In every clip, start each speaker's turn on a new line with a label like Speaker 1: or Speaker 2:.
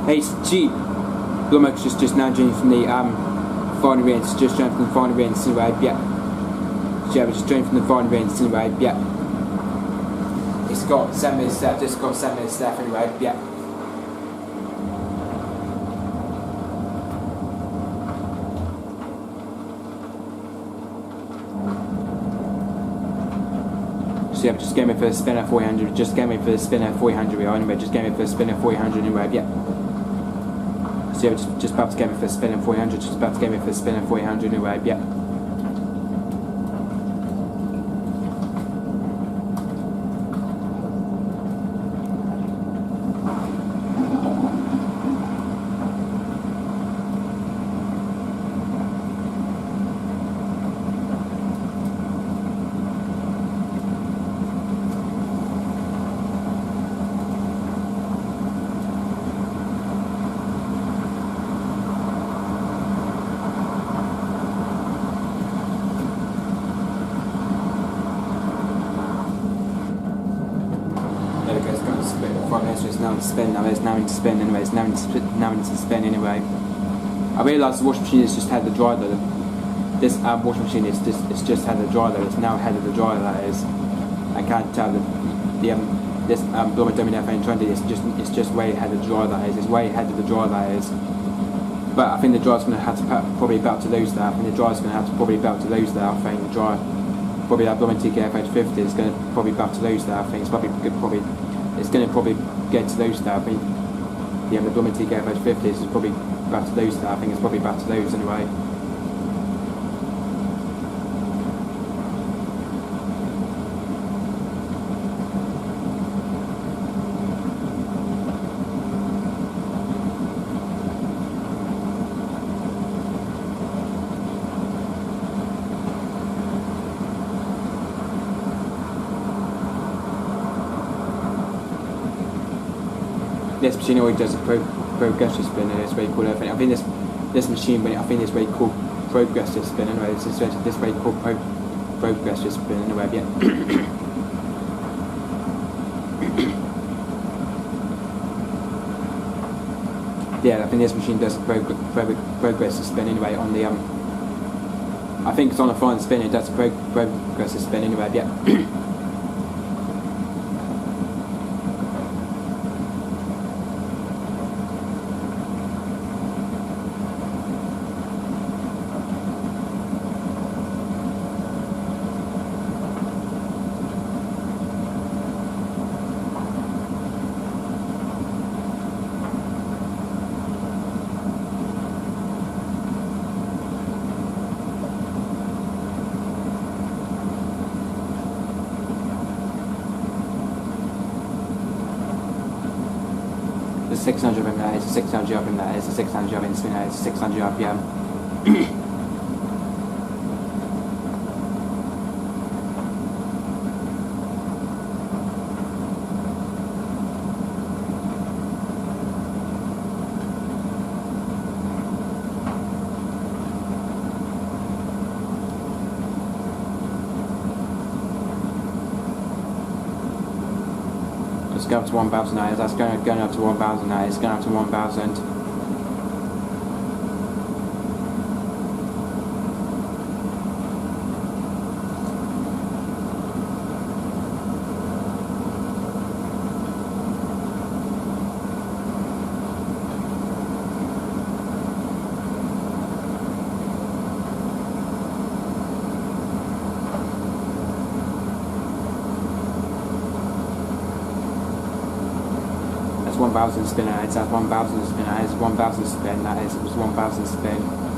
Speaker 1: Hey, it's G. Blomberg's just now joining from the final range. Just joined from the final range anyway. Yeah. So yeah, we're just joining from the final range anyway. Yeah. It's got 7 minutes left. Just got 7 minutes left anyway. Yeah. So yeah, just getting me for a spin at 400. Just getting me for a spin at 400. Anyway, just getting me for a spin at 400 anyway. Yeah. So yeah, just about to get me for a spin at 400. Just about to get me for a spin at 400 anyway. Yeah. It's now in spin. It's now into spin anyway. It's now into spin anyway. I realised the washing machine has just had the dryer though. This washing machine is just had the dryer though. It's now ahead of the dryer, that is. I can't tell that this Blomberg Demin WNF9448 it's just way ahead of the dryer, that is. It's way ahead of the dryer, that is. But I think the dryer's going to have to probably about to lose that. I think the dryer's going to have to probably about to lose that. I think the dryer, probably that Blomberg TKF850 is going to probably about to lose that. I think it's probably get to lose that. I think the Blomberg TKF850 is probably about to lose that. I think it's probably about to lose anyway. This machine always does a progressive spin, and it's very cool. I think this machine, I think it's very cool progressive spin anyway. It's this very cool progressive spin anyway. Yeah. Yeah, I think this machine does a progressive spin anyway on the I think it's on a fine spin. It does a progressive spin anyway. Yeah. It's 600 up in that, it's a 600 up in that, it's a 600 up in spin, it's a 600 up, yeah. Go up to 1,000 now. That's going up to 1,000 now. It's going up to 1,000. That's 1,000 spin, that's 1,000 spin, that is 1,000 spin, that is 1,000 spin.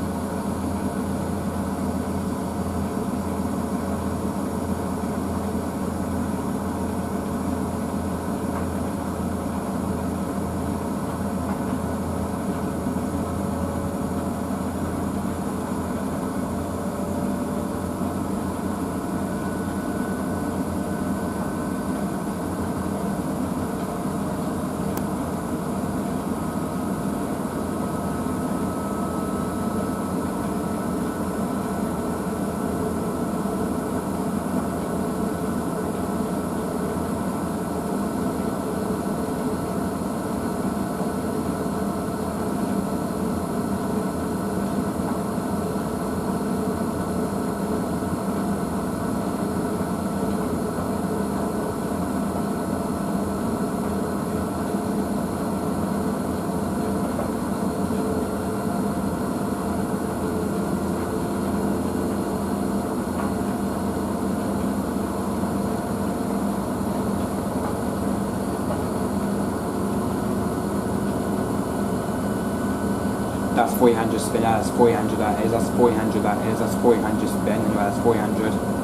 Speaker 1: that's 400 spin, that's 400 that is, that's 400 that is, that's 400 spin, anyway, that's 400.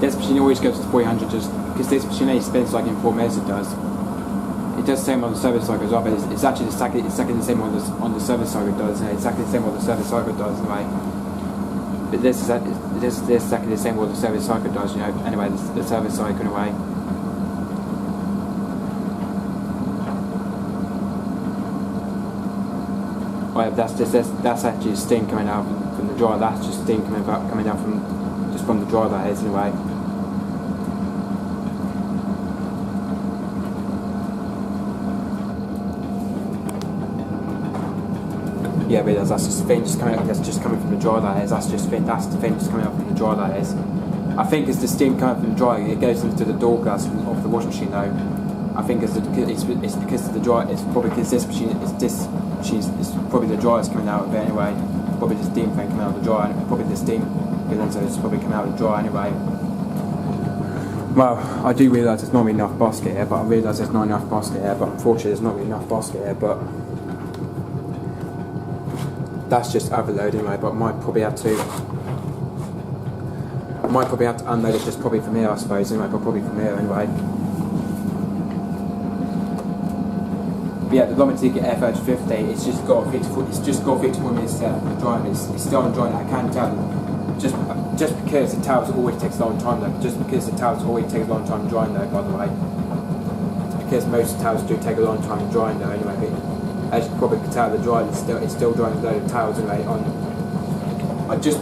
Speaker 1: This machine always goes to 400 just because this machine only spins like in 4 minutes it does. It does the same on the service cycle as well, but it's actually exactly the same on the service cycle it does, and exactly the same what the service cycle does anyway. But this is exactly the same what the service cycle does, you know, anyway, the service cycle anyway. Well, that's actually steam coming out from the dryer, that's just steam coming out from the dryer, that is anyway. Yeah, but that's just thing just coming out, that's just coming from the dryer, that is, that's the thing just coming out from the dryer, that is. I think it's the steam coming from the dryer, it goes into the door glass of the washing machine though. I think it's because of the dryer, it's probably because it's probably the dryer's coming out of it anyway. Probably the steam thing coming out of the dryer, probably the steam, so it's probably coming out of the dryer anyway. Well, I do realise there's not really enough basket here, but unfortunately there's not really enough basket here, but that's just overload anyway, but I might probably have to unload it just probably from here, I suppose, anyway, but probably from here anyway. But yeah, the Blomberg AE20, it's just got 54 minutes to dry, it's still on drying. I can tell just because the towels always takes a long time though, just because the towels always take a long time drying though, by the way. It's because most towels do take a long time drying though anyway, but as you probably can tell, the dryer it's still drying a load of towels anyway. I just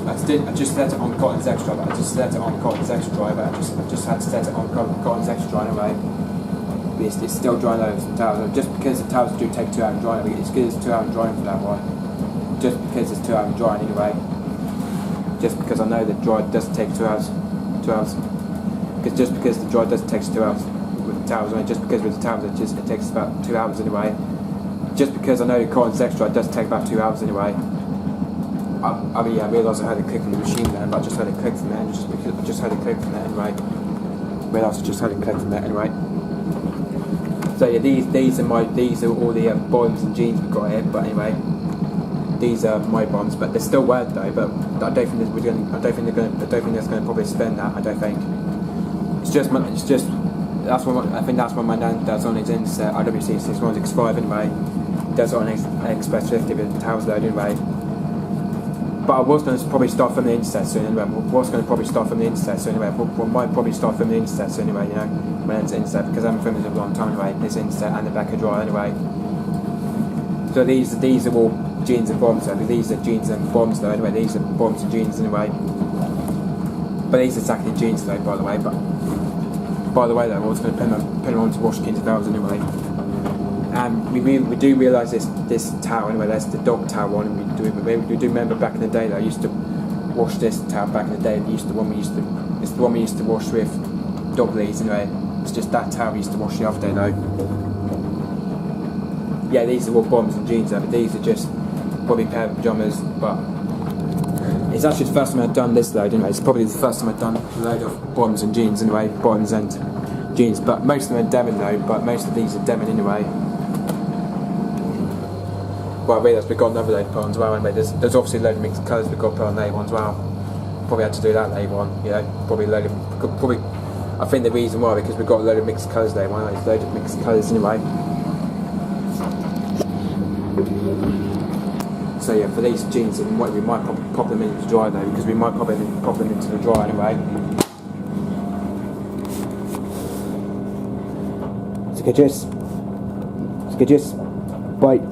Speaker 1: set it on Cotton's extra, but I just set it on Cotton's extra dry, but I just had to set it on Cotton's extra dry anyway. But it's still drying loads of towels. Just because the towels do take 2 hours drying, it's good it's 2 hours drying for that one. Just because it's 2 hours drying anyway. Just because I know the dryer does take 2 hours. Because just because the dryer does take 2 hours with the towels, just because with the towels it takes about 2 hours anyway. Just because I know the Cotton's extra does take about 2 hours anyway. I mean, yeah, I realised I heard a click from the machine then, but I just heard a click from it, and I just heard a click from it anyway. Realised I just heard a click from it anyway. So yeah, these are all the bottoms and jeans we've got here. But anyway, these are my bottoms, but they're still wet though. But I don't think that's going to probably spend that. I don't think. I think that's what my nan does on his Insta IWC 6165 anyway. Does it on Express 50 with the towels load anyway. But I was going to probably start from the Insta soon anyway. I might probably start from the Insta soon anyway, you know, when it's Insta, because I haven't filmed it in a long time anyway. This Insta and the back of dryer anyway. So these are all jeans and bottoms though. These are jeans and bottoms though anyway. These are bottoms and jeans anyway. But these are exactly jeans though, by the way. But by the way though, I was going to put them on to wash King's towels anyway. And we do realise this towel anyway, that's the dog towel one, and we do remember back in the day that I used to wash this towel back in the day. It's the one we used to wash with dog leads anyway. It's just that towel we used to wash the other day though. Yeah, these are all bottoms and jeans though, but these are just probably a pair of pyjamas, but it's actually the first time I've done this load anyway. It's probably the first time I've done a load of bottoms and jeans anyway, bottoms and jeans, but most of them are Demin though, but most of these are Demin anyway. Well, I realised we've got another load put on as well anyway. There's obviously a load of mixed colours we've got put on later on as well. Probably had to do that later on, you know. I think the reason why, because we've got a load of mixed colours later on, there's a load of mixed colours anyway. So yeah, for these jeans we might pop them into the dryer though, because we might pop them into the dryer anyway. So just bite.